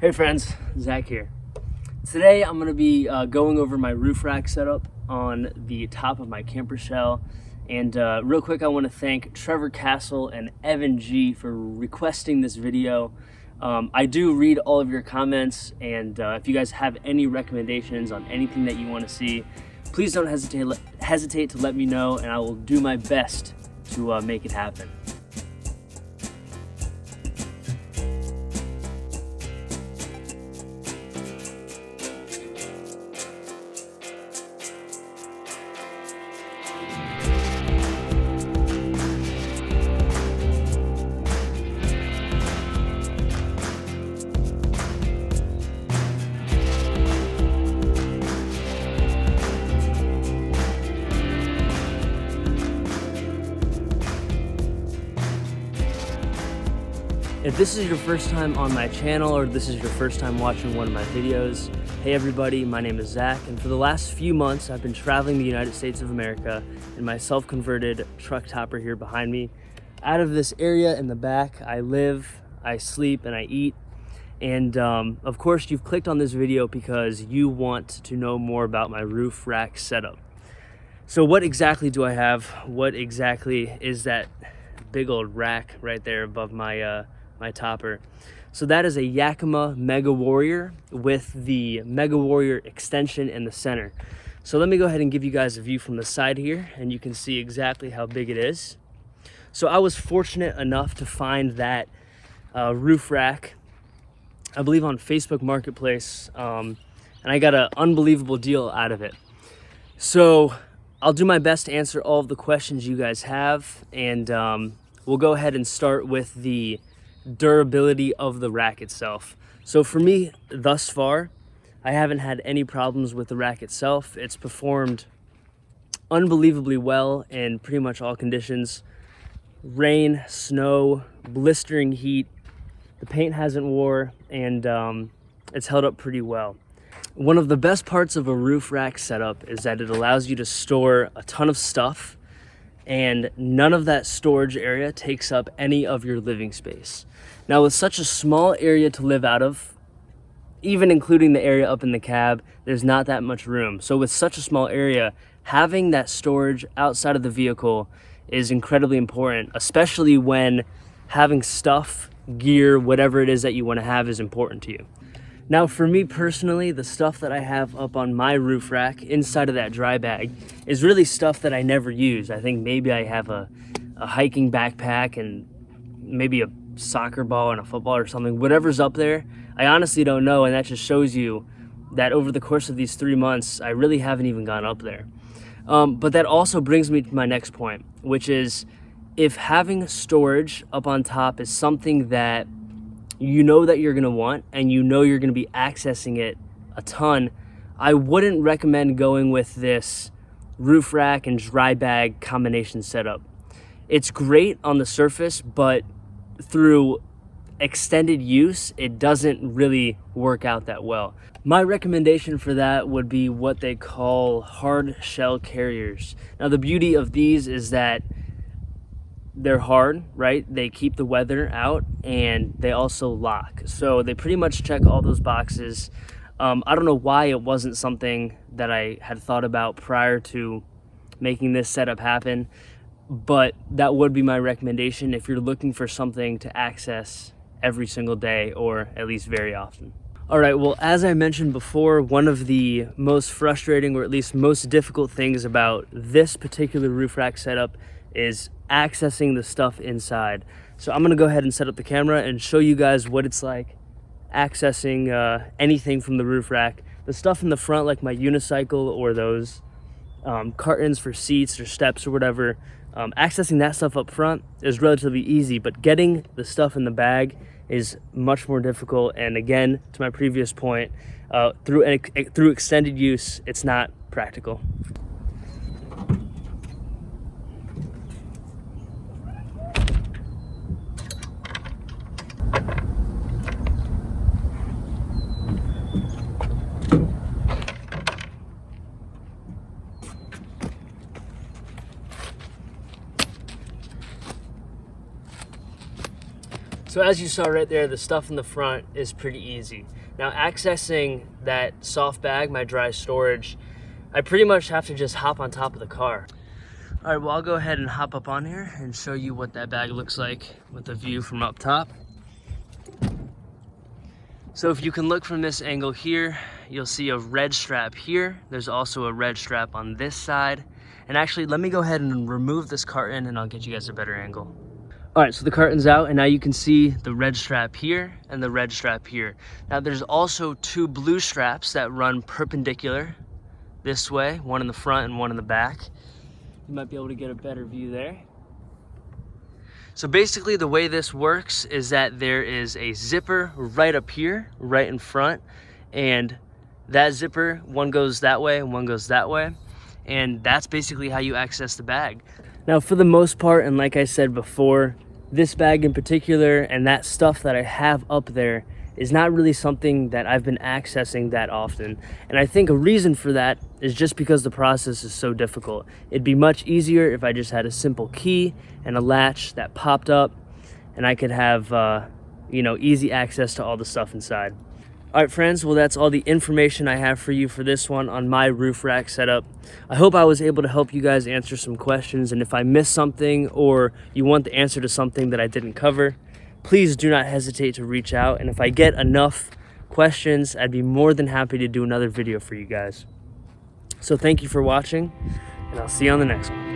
Hey friends, Zach here. Today I'm going to be going over my roof rack setup on the top of my camper shell. And real quick, I want to thank Trevor Castle and Evan G for requesting this video. I do read all of your comments, and if you guys have any recommendations on anything that you want to see, please don't hesitate to let me know, and I will do my best to make it happen. If this is your first time on my channel, or this is your first time watching one of my videos, hey everybody, my name is Zach, and for the last few months I've been traveling the United States of America in my self-converted truck topper here behind me. Out of this area in the back, I live, I sleep, and I eat. And of course you've clicked on this video because you want to know more about my roof rack setup. So what exactly do I have? What exactly is that big old rack right there above my my topper? So that is a Yakima Mega Warrior with the Mega Warrior extension in the center. So let me go ahead and give you guys a view from the side here, and you can see exactly how big it is. So I was fortunate enough to find that roof rack, I believe on Facebook Marketplace, and I got an unbelievable deal out of it. So I'll do my best to answer all of the questions you guys have, and we'll go ahead and start with the durability of the rack itself. So for me, thus far, I haven't had any problems with the rack itself. It's performed unbelievably well in pretty much all conditions. Rain, snow, blistering heat, the paint hasn't wore, and it's held up pretty well. One of the best parts of a roof rack setup is that it allows you to store a ton of stuff, and none of that storage area takes up any of your living space. Now, with such a small area to live out of, even including the area up in the cab, there's not that much room. So with such a small area, having that storage outside of the vehicle is incredibly important, especially when having stuff, gear, whatever it is that you want to have is important to you. Now, for me personally, the stuff that I have up on my roof rack inside of that dry bag is really stuff that I never use. I think maybe I have a hiking backpack and maybe a soccer ball and a football or something. Whatever's up there, I honestly don't know, and that just shows you that over the course of these 3 months, I really haven't even gone up there. But that also brings me to my next point, which is if having storage up on top is something that you know that you're gonna want, and you know you're gonna be accessing it a ton, I wouldn't recommend going with this roof rack and dry bag combination setup. It's great on the surface, but through extended use, it doesn't really work out that well. My recommendation for that would be what they call hard shell carriers. Now, the beauty of these is that they're hard, right? They keep the weather out, and they also lock. So they pretty much check all those boxes. I don't know why it wasn't something that I had thought about prior to making this setup happen, but that would be my recommendation if you're looking for something to access every single day, or at least very often. All right, well, as I mentioned before, one of the most frustrating, or at least most difficult things about this particular roof rack setup is accessing the stuff inside. So I'm gonna go ahead and set up the camera and show you guys what it's like accessing anything from the roof rack. The stuff in the front, like my unicycle or those cartons for seats or steps or whatever, accessing that stuff up front is relatively easy, but getting the stuff in the bag is much more difficult. And again, to my previous point, through extended use, it's not practical. So as you saw right there, the stuff in the front is pretty easy. Now accessing that soft bag, my dry storage, I pretty much have to just hop on top of the car. All right, well, I'll go ahead and hop up on here and show you what that bag looks like with the view from up top. So if you can look from this angle here, you'll see a red strap here. There's also a red strap on this side. And actually, let me go ahead and remove this carton and I'll get you guys a better angle. All right, so the carton's out and now you can see the red strap here and the red strap here. Now there's also two blue straps that run perpendicular this way, one in the front and one in the back. You might be able to get a better view there. So basically the way this works is that there is a zipper right up here, right in front, and that zipper, one goes that way and one goes that way, and that's basically how you access the bag. Now for the most part, and like I said before, this bag in particular and that stuff that I have up there is not really something that I've been accessing that often. And I think a reason for that is just because the process is so difficult. It'd be much easier if I just had a simple key and a latch that popped up and I could have, easy access to all the stuff inside. All right, friends, well, that's all the information I have for you for this one on my roof rack setup. I hope I was able to help you guys answer some questions, and if I missed something or you want the answer to something that I didn't cover, please do not hesitate to reach out, and if I get enough questions, I'd be more than happy to do another video for you guys. So thank you for watching, and I'll see you on the next one.